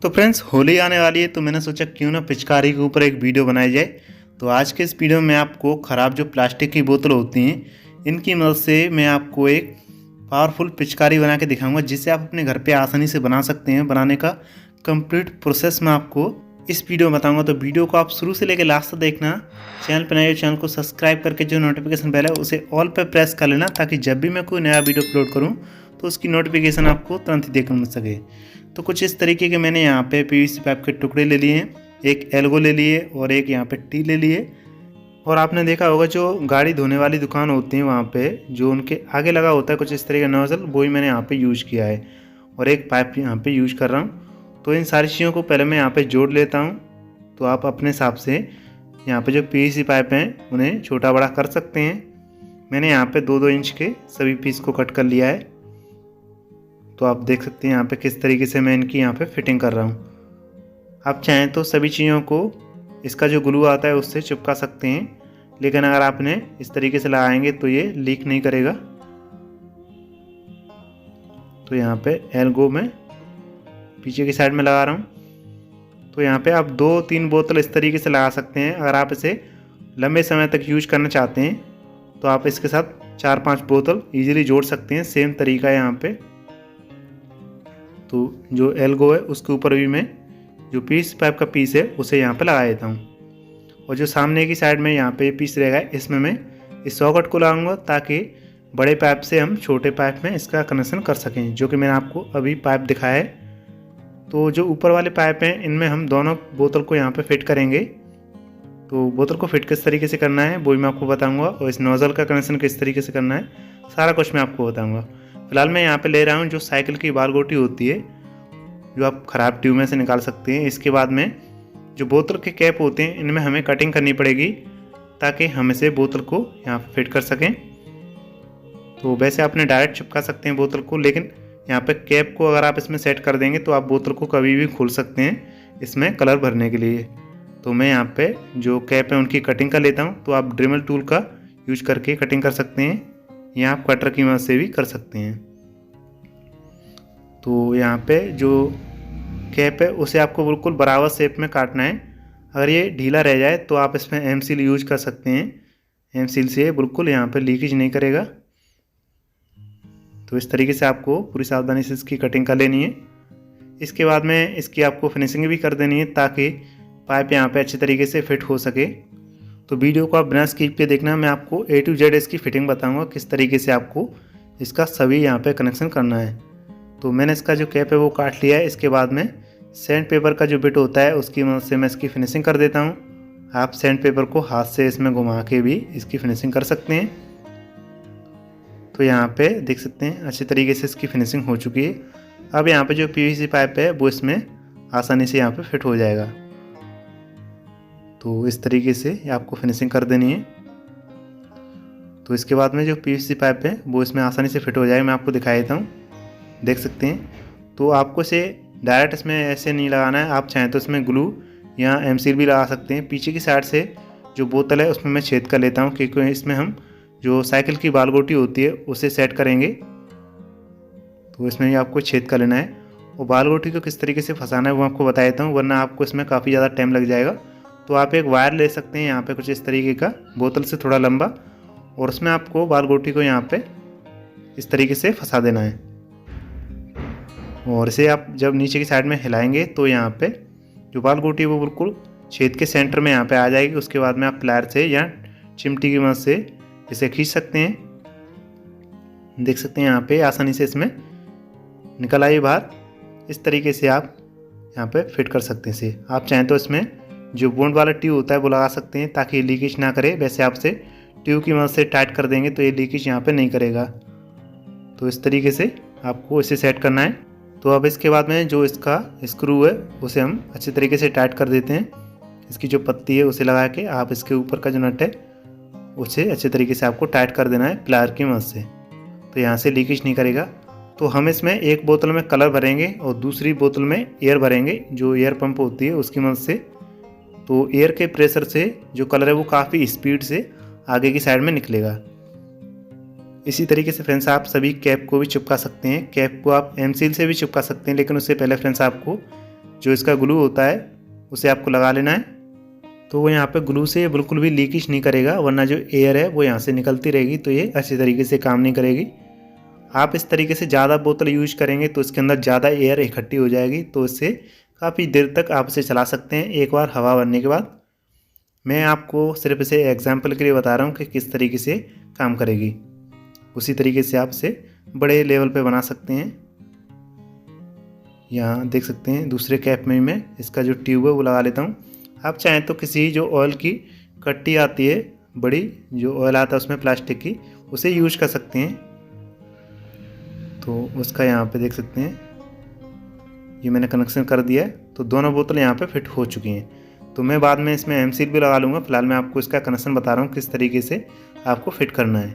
तो फ्रेंड्स होली आने वाली है, तो मैंने सोचा क्यों ना पिचकारी के ऊपर एक वीडियो बनाई जाए। तो आज के इस वीडियो में आपको ख़राब जो प्लास्टिक की बोतल होती हैं इनकी मदद से मैं आपको एक पावरफुल पिचकारी बना के दिखाऊंगा, जिसे आप अपने घर पे आसानी से बना सकते हैं। बनाने का कंप्लीट प्रोसेस मैं आपको इस वीडियो में बताऊंगा, तो वीडियो को आप शुरू से लेकर लास्ट तक देखना। चैनल पर नए चैनल को सब्सक्राइब करके जो नोटिफिकेशन बेल है उसे ऑल पर प्रेस कर लेना, ताकि जब भी मैं कोई नया वीडियो अपलोड करूँ तो उसकी नोटिफिकेशन आपको तुरंत ही देखने मिल सके। तो कुछ इस तरीके के मैंने यहाँ पे पीवीसी पाइप के टुकड़े ले लिए हैं, एक एल्गो ले लिए और एक यहाँ पे टी ले लिए। और आपने देखा होगा जो गाड़ी धोने वाली दुकान होती है वहाँ पे जो उनके आगे लगा होता है कुछ इस तरीके का नोजल, वही मैंने यहाँ पे यूज़ किया है और एक पाइप यहाँ पे यूज़ कर रहा हूँ। तो इन सारी चीज़ों को पहले मैं यहाँ पे जोड़ लेता हूँ। तो आप अपने हिसाब से यहाँ पे जो पीवीसी पाइप हैं उन्हें छोटा बड़ा कर सकते हैं। मैंने यहाँ पे 2-2 इंच के सभी पीस को कट कर लिया है। तो आप देख सकते हैं यहाँ पे किस तरीके से मैं इनकी यहाँ पे फिटिंग कर रहा हूँ। आप चाहें तो सभी चीज़ों को इसका जो ग्लू आता है उससे चिपका सकते हैं, लेकिन अगर आपने इस तरीके से लगाएंगे तो ये लीक नहीं करेगा। तो यहाँ पे एल्गो में पीछे की साइड में लगा रहा हूँ। तो यहाँ पे आप 2-3 बोतल इस तरीके से लगा सकते हैं। अगर आप इसे लंबे समय तक यूज करना चाहते हैं तो आप इसके साथ 4-5 बोतल ईजिली जोड़ सकते हैं। सेम तरीका है यहाँ पे। तो जो एल्गो है उसके ऊपर भी मैं जो पीस पाइप का पीस है उसे यहाँ पे लगा देता हूँ, और जो सामने की साइड में यहाँ पे पीस रहेगा इसमें मैं इस सॉकेट को लगाऊंगा, ताकि बड़े पाइप से हम छोटे पाइप में इसका कनेक्शन कर सकें, जो कि मैंने आपको अभी पाइप दिखाया है। तो जो ऊपर वाले पाइप हैं इनमें हम दोनों बोतल को यहाँ पे फिट करेंगे। तो बोतल को फिट किस तरीके से करना है वो मैं आपको बताऊँगा, और इस नोज़ल का कनेक्शन किस तरीके से करना है सारा कुछ मैं आपको बताऊँगा। फिलहाल मैं यहाँ पे ले रहा हूँ जो साइकिल की बाल गोटी होती है, जो आप ख़राब ट्यूब में से निकाल सकते हैं। इसके बाद में जो बोतल के कैप होते हैं इनमें हमें कटिंग करनी पड़ेगी, ताकि हम इसे बोतल को यहाँ पे फिट कर सकें। तो वैसे आपने डायरेक्ट चिपका सकते हैं बोतल को, लेकिन यहाँ पे कैप को अगर आप इसमें सेट कर देंगे तो आप बोतल को कभी भी खोल सकते हैं इसमें कलर भरने के लिए। तो मैं यहाँ पे जो कैप है उनकी कटिंग कर लेता हूँ। तो आप ड्रिमल टूल का यूज करके कटिंग कर सकते हैं, या आप कटर की मदद से भी कर सकते हैं। तो यहाँ पे जो कैप है उसे आपको बिल्कुल बराबर शेप में काटना है। अगर ये ढीला रह जाए तो आप इसमें एम सील यूज कर सकते हैं। एम सील से बिल्कुल यहाँ पे लीकेज नहीं करेगा। तो इस तरीके से आपको पूरी सावधानी से इसकी कटिंग कर लेनी है। इसके बाद में इसकी आपको फिनिशिंग भी कर देनी है, ताकि पाइप यहाँ पे अच्छे तरीके से फिट हो सके। तो वीडियो को आप बिना स्किप के देखना, मैं आपको A to Z इसकी फिटिंग बताऊंगा किस तरीके से आपको इसका सभी यहाँ पे कनेक्शन करना है। तो मैंने इसका जो कैप है वो काट लिया है। इसके बाद में सैंड पेपर का जो बिट होता है उसकी मदद से मैं इसकी फिनिशिंग कर देता हूँ। आप सैंड पेपर को हाथ से इसमें घुमा के भी इसकी फिनिशिंग कर सकते हैं। तो यहाँ पे देख सकते हैं अच्छे तरीके से इसकी फिनिशिंग हो चुकी है। अब यहाँ पे जो PVC पाइप है वो इसमें आसानी से यहाँ पे फिट हो जाएगा। तो इस तरीके से आपको फिनिशिंग कर देनी है। तो इसके बाद में जो PVC पाइप है वो इसमें आसानी से फिट हो जाएगा। मैं आपको दिखा देता हूँ, देख सकते हैं। तो आपको इसे डायरेक्ट इसमें ऐसे नहीं लगाना है, आप चाहें तो इसमें ग्लू या एम सील भी लगा सकते हैं। पीछे की साइड से जो बोतल है उसमें मैं छेद कर लेता हूँ, क्योंकि इसमें हम जो साइकिल की बाल गोटी होती है उसे सेट करेंगे। तो इसमें भी आपको छेद कर लेना है, और बाल गोटी को किस तरीके से फंसाना है वो आपको बता देता हूँ, वरना आपको इसमें काफ़ी ज़्यादा टाइम लग जाएगा। तो आप एक वायर ले सकते हैं यहाँ पे कुछ इस तरीके का, बोतल से थोड़ा लंबा, और उसमें आपको बाल गोटी को यहाँ पे इस तरीके से फंसा देना है। और इसे आप जब नीचे की साइड में हिलाएंगे तो यहाँ पे जो बाल गोटी है वो बिल्कुल छेद के सेंटर में यहाँ पे आ जाएगी। उसके बाद में आप प्लायर से या चिमटी की मदद से इसे खींच सकते हैं। देख सकते हैं यहाँ पे आसानी से इसमें निकल आई बाहर। इस तरीके से आप यहाँ पे फिट कर सकते हैं इसे। आप चाहें तो इसमें जो बॉन्ड वाला ट्यूब होता है वो लगा सकते हैं, ताकि लीकेज ना करे। वैसे आप इसे ट्यूब की मदद से टाइट कर देंगे तो ये लीकेज यहाँ पे नहीं करेगा। तो इस तरीके से आपको इसे सेट करना है। तो अब इसके बाद में जो इसका स्क्रू है उसे हम अच्छे तरीके से टाइट कर देते हैं। इसकी जो पत्ती है उसे लगा के आप इसके ऊपर का जो नट है उसे अच्छे तरीके से आपको टाइट कर देना है प्लायर की मदद से। तो यहाँ से लीकेज नहीं करेगा। तो हम इसमें एक बोतल में कलर भरेंगे और दूसरी बोतल में एयर भरेंगे, जो एयर पंप होती है उसकी मदद से। तो एयर के प्रेशर से जो कलर है वो काफ़ी स्पीड से आगे की साइड में निकलेगा। इसी तरीके से फ्रेंड्स आप सभी कैप को भी चिपका सकते हैं। कैप को आप एम सील से भी चिपका सकते हैं, लेकिन उससे पहले फ्रेंड्स आपको जो इसका ग्लू होता है उसे आपको लगा लेना है। तो वो यहाँ पे ग्लू से बिल्कुल भी लीकेज नहीं करेगा, वरना जो एयर है वो यहाँ से निकलती रहेगी तो ये अच्छी तरीके से काम नहीं करेगी। आप इस तरीके से ज़्यादा बोतल यूज करेंगे तो इसके अंदर ज़्यादा एयर इकट्ठी हो जाएगी, तो इससे काफ़ी देर तक आप इसे चला सकते हैं एक बार हवा भरने के बाद। मैं आपको सिर्फ इसे एग्जाम्पल के लिए बता रहा हूँ कि किस तरीके से काम करेगी। उसी तरीके से आप इसे बड़े लेवल पे बना सकते हैं। यहाँ देख सकते हैं दूसरे कैप में मैं इसका जो ट्यूब है वो लगा लेता हूँ। आप चाहें तो किसी जो ऑयल की कट्टी आती है बड़ी, जो ऑयल आता है उसमें प्लास्टिक की, उसे यूज कर सकते हैं। तो उसका यहाँ पे देख सकते हैं ये मैंने कनेक्शन कर दिया है, तो दोनों बोतल यहाँ पे फिट हो चुकी हैं। तो मैं बाद में इसमें एम सील भी लगा लूँगा। फिलहाल मैं आपको इसका कनेक्शन बता रहा हूँ किस तरीके से आपको फिट करना है।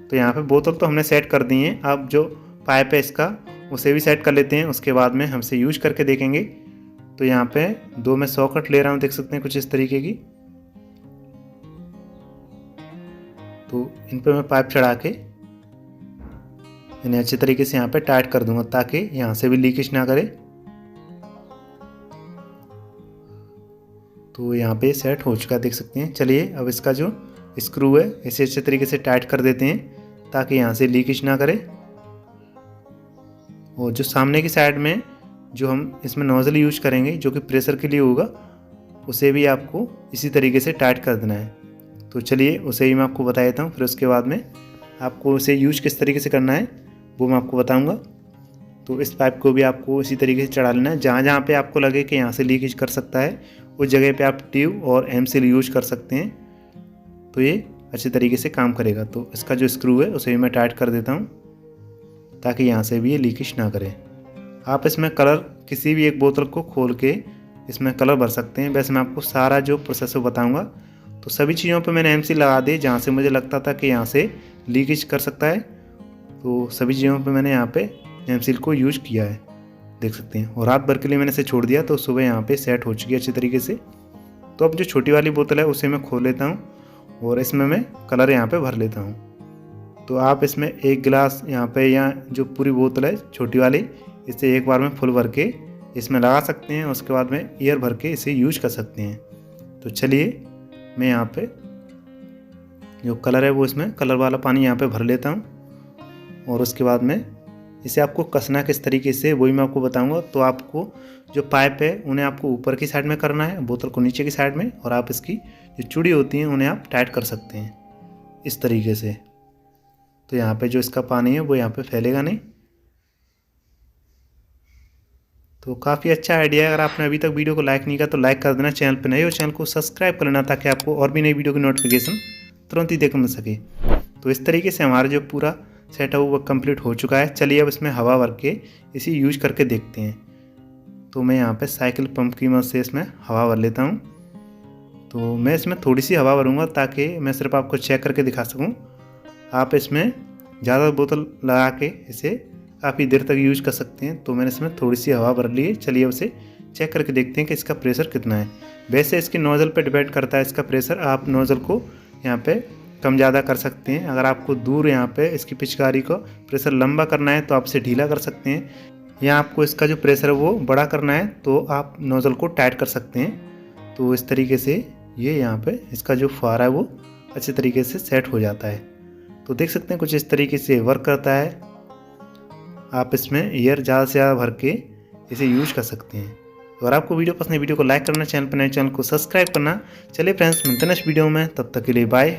तो यहाँ पे बोतल तो हमने सेट कर दी है, अब जो पाइप है इसका उसे भी सेट कर लेते हैं, उसके बाद में हमसे यूज करके देखेंगे। तो यहाँ पे 2 मैं सॉकेट ले रहा हूँ, देख सकते हैं कुछ इस तरीके की। तो इन पे मैं पाइप चढ़ा के इन्हें अच्छे तरीके से यहाँ पे टाइट कर दूंगा ताकि यहाँ से भी लीकेज ना करे। तो यहाँ पे सेट हो चुका देख सकते हैं। चलिए अब इसका जो स्क्रू है इसे अच्छे तरीके से टाइट कर देते हैं ताकि यहाँ से लीकेज ना करे। और जो सामने की साइड में जो हम इसमें नोजल यूज करेंगे जो कि प्रेशर के लिए होगा, उसे भी आपको इसी तरीके से टाइट कर देना है। तो चलिए उसे ही मैं आपको बता देता हूँ, फिर उसके बाद में आपको उसे यूज किस तरीके से करना है वो मैं आपको बताऊँगा। तो इस पाइप को भी आपको इसी तरीके से चढ़ा लेना है। जहाँ जहाँ पे आपको लगे कि यहाँ से लीकेज कर सकता है उस जगह पे आप ट्यूब और एम सील यूज कर सकते हैं, तो ये अच्छे तरीके से काम करेगा। तो इसका जो स्क्रू है उसे भी मैं टाइट कर देता हूँ ताकि यहाँ से भी ये लीकेज ना करे। आप इसमें कलर किसी भी एक बोतल को खोल के इसमें कलर भर सकते हैं। वैसे मैं आपको सारा जो प्रोसेस बताऊँगा। तो सभी चीज़ों पे मैंने एम सील लगा दी जहाँ से मुझे लगता था कि यहाँ से लीकेज कर सकता है, तो सभी चीज़ों पे मैंने यहाँ पे एम सील को यूज किया है, देख सकते हैं। और रात भर के लिए मैंने इसे छोड़ दिया, तो सुबह यहाँ पे सेट हो चुकी है अच्छी तरीके से। तो अब जो छोटी वाली बोतल है उसे मैं खोल लेता हूँ और इसमें मैं कलर यहाँ पे भर लेता हूँ। तो आप इसमें 1 गिलास यहाँ पे या जो पूरी बोतल है छोटी वाली, इसे एक बार में फुल भर के इसमें लगा सकते हैं, उसके बाद में एयर भर के इसे यूज कर सकते हैं। तो चलिए मैं यहाँ पे जो कलर है वो इसमें कलर वाला पानी यहाँ पे भर लेता हूँ और उसके बाद में इसे आपको कसना किस तरीके से वही मैं आपको बताऊंगा। तो आपको जो पाइप है उन्हें आपको ऊपर की साइड में करना है, बोतल को नीचे की साइड में, और आप इसकी जो चूड़ी होती हैं उन्हें आप टाइट कर सकते हैं इस तरीके से। तो यहाँ पे जो इसका पानी है वो यहाँ पे फैलेगा नहीं। तो काफ़ी अच्छा आइडिया है। अगर आपने अभी तक वीडियो को लाइक नहीं किया तो लाइक कर देना, चैनल पर नए हो चैनल को सब्सक्राइब कर लेना ताकि आपको और भी नई वीडियो की नोटिफिकेशन तुरंत ही देखने मिल सके। तो इस तरीके से हमारा जो पूरा सेटअप वो कंप्लीट हो चुका है। चलिए अब इसमें हवा भर के इसे यूज करके देखते हैं। तो मैं यहाँ पे साइकिल पंप की मदद से इसमें हवा भर लेता हूँ। तो मैं इसमें थोड़ी सी हवा भरूँगा ताकि मैं सिर्फ आपको चेक करके दिखा सकूँ। आप इसमें ज़्यादा बोतल लगा के इसे काफ़ी देर तक यूज कर सकते हैं। तो मैंने इसमें थोड़ी सी हवा भर ली है। चलिए अब इसे चेक करके देखते हैं कि इसका प्रेशर कितना है। वैसे इसके नोज़ल पे डिपेंड करता है इसका प्रेशर। आप नोज़ल को यहाँ पे कम ज़्यादा कर सकते हैं। अगर आपको दूर यहाँ पे इसकी पिचकारी को प्रेशर लंबा करना है तो आप इसे ढीला कर सकते हैं, या आपको इसका जो प्रेशर है वो बड़ा करना है तो आप नोज़ल को टाइट कर सकते हैं। तो इस तरीके से ये यहाँ पे इसका जो फुहारा है वो अच्छे तरीके से सेट हो जाता है। तो देख सकते हैं कुछ इस तरीके से वर्क करता है। आप इसमें एयर ज़्यादा से ज़्यादा भर के इसे यूज कर सकते हैं। अगर आपको वीडियो पसंद है वीडियो को लाइक करना, चैनल पर नए चैनल को सब्सक्राइब करना। चलिए फ्रेंड्स मिलते हैं नेक्स्ट वीडियो में, तब तक के लिए बाय।